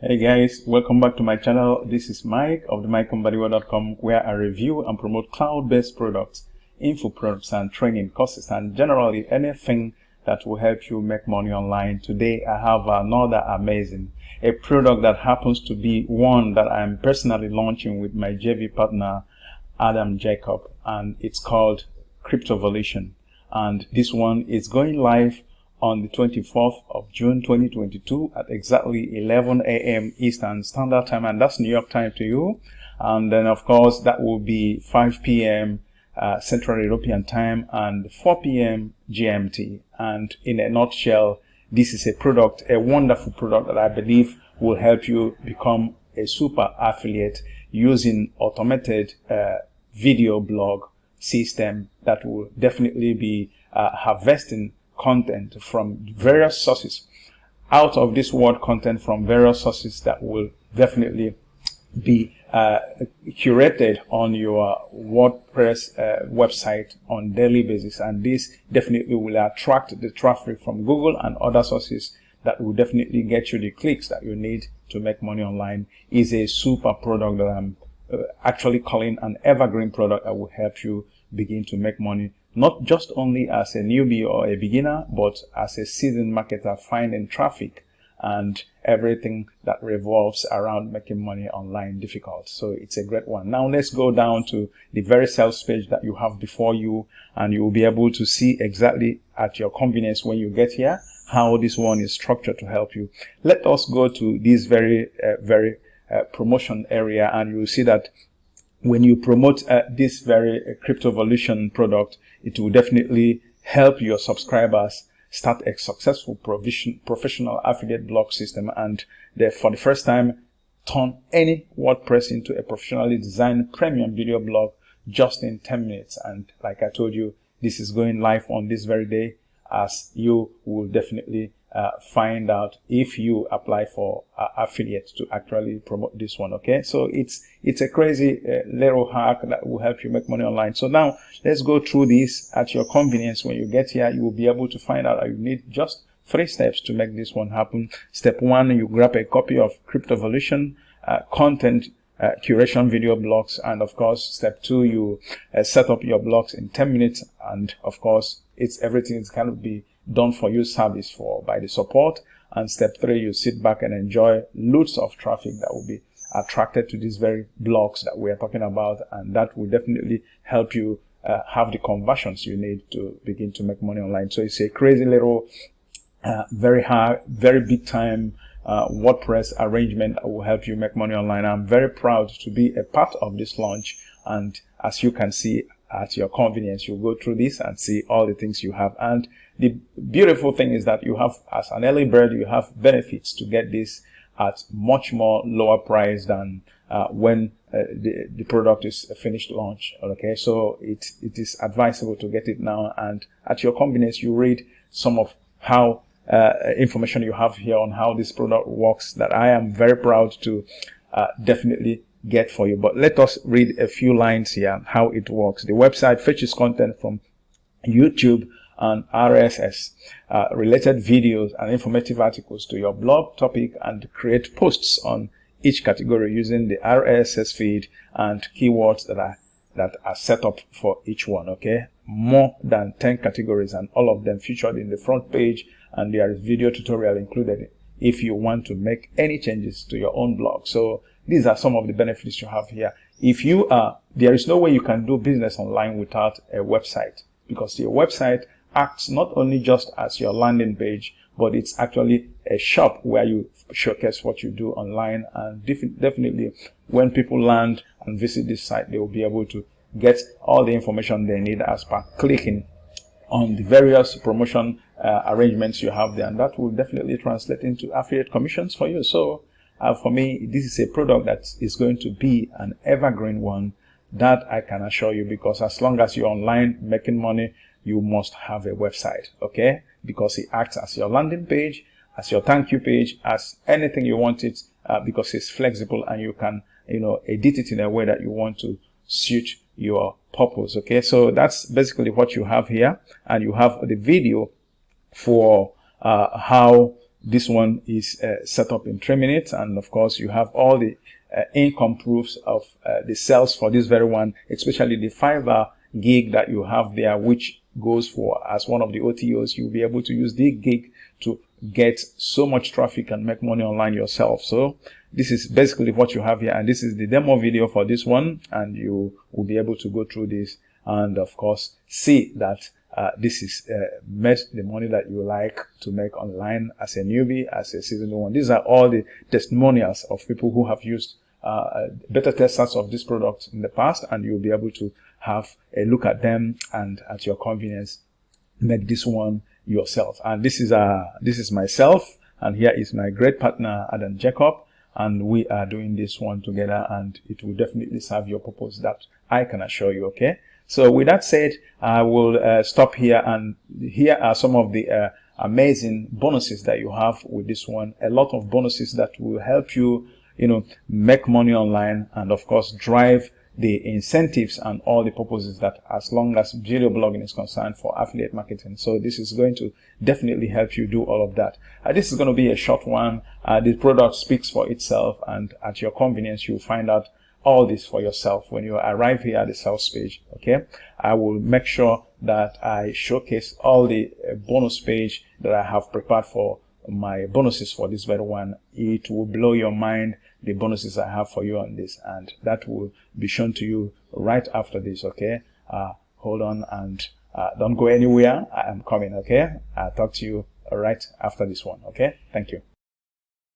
Hey guys, welcome back to my channel. This is Mike of the Mbadiwe.com, where I review and promote cloud-based products, info products and training courses, and generally anything that will help you make money online. Today I have another amazing product that happens to be one that I'm personally launching with my JV partner Adam Jacob, and it's called CryptoVolution. And this one is going live on the 24th of June 2022 at exactly 11 a.m. Eastern Standard Time, and that's New York time to you. And then of course that will be 5 p.m. Central European time and 4 p.m. GMT. And in a nutshell, this is a product, a wonderful product that I believe will help you become a super affiliate using automated video blog system that will definitely be harvesting content from various sources, out of this world content from various sources that will definitely be curated on your WordPress website on daily basis, and this definitely will attract the traffic from Google and other sources that will definitely get you the clicks that you need to make money online. Is a super product that I'm actually calling an evergreen product that will help you begin to make money, not just only as a newbie or a beginner, but as a seasoned marketer finding traffic and everything that revolves around making money online difficult. So it's a great one. Now let's go down to the very sales page that you have before you, and you will be able to see exactly at your convenience when you get here how this one is structured to help you. Let us go to this very promotion area, and you will see that when you promote this very CryptoVolution product, it will definitely help your subscribers start a successful professional affiliate blog system, and for the first time turn any WordPress into a professionally designed premium video blog just in 10 minutes. And like I told you, this is going live on this very day, as you will definitely find out if you apply for affiliate to actually promote this one. Okay, so it's a crazy little hack that will help you make money online. So now let's go through this at your convenience. When you get here, you will be able to find out that you need just 3 steps to make this one happen. Step 1, you grab a copy of CryptoVolution content curation video blogs, and of course step 2, you set up your blogs in 10 minutes, and of course everything is going to be done for you service by the support. And step 3, you sit back and enjoy loads of traffic that will be attracted to these very blogs that we are talking about, and that will definitely help you have the conversions you need to begin to make money online. So it's a crazy little very hard, very big time WordPress arrangement that will help you make money online. I'm very proud to be a part of this launch, and as you can see at your convenience, you go through this and see all the things you have. And the beautiful thing is that you have, as an early bird, you have benefits to get this at much more lower price than when the product is a finished launch. Okay, so it is advisable to get it now, and at your convenience you read some of how information you have here on how this product works, that I am very proud to definitely get for you. But let us read a few lines here how it works. The website fetches content from YouTube and RSS related videos and informative articles to your blog topic, and create posts on each category using the RSS feed and keywords that are set up for each one. Okay, more than 10 categories, and all of them featured in the front page, and there is video tutorial included if you want to make any changes to your own blog. So these are some of the benefits you have here. If you are, there is no way you can do business online without a website, because your website acts not only just as your landing page, but it's actually a shop where you showcase what you do online. And definitely when people land and visit this site, they will be able to get all the information they need as per clicking on the various promotion arrangements you have there, and that will definitely translate into affiliate commissions for you. So for me, this is a product that is going to be an evergreen one, that I can assure you, because as long as you're online making money, you must have a website. Okay, because it acts as your landing page, as your thank you page, as anything you want it, because it's flexible and you can edit it in a way that you want to suit your purpose. Okay, so that's basically what you have here, and you have the video for how This one is set up in 3 minutes, and of course you have all the income proofs of the sales for this very one, especially the Fiverr gig that you have there, which goes for as one of the OTOs. You'll be able to use the gig to get so much traffic and make money online yourself. So this is basically what you have here, and this is the demo video for this one, and you will be able to go through this and of course see that this is made the money that you like to make online as a newbie, as a seasoned one. These are all the testimonials of people who have used beta testers of this product in the past, and you'll be able to have a look at them and at your convenience make this one yourself. And this is myself, and here is my great partner Adam Jacob, and we are doing this one together, and it will definitely serve your purpose, that I can assure you. Okay, so with that said, I will stop here, and here are some of the amazing bonuses that you have with this one. A lot of bonuses that will help you, make money online, and of course drive the incentives and all the purposes that, as long as video blogging is concerned, for affiliate marketing. So this is going to definitely help you do all of that. This is going to be a short one. The product speaks for itself, and at your convenience you'll find out all this for yourself when you arrive here at the sales page. Okay, I will make sure that I showcase all the bonus page that I have prepared for my bonuses for this very one. It will blow your mind, the bonuses I have for you on this, and that will be shown to you right after this. Okay, hold on, and don't go anywhere. I am coming. Okay, I'll talk to you right after this one. Okay, thank you.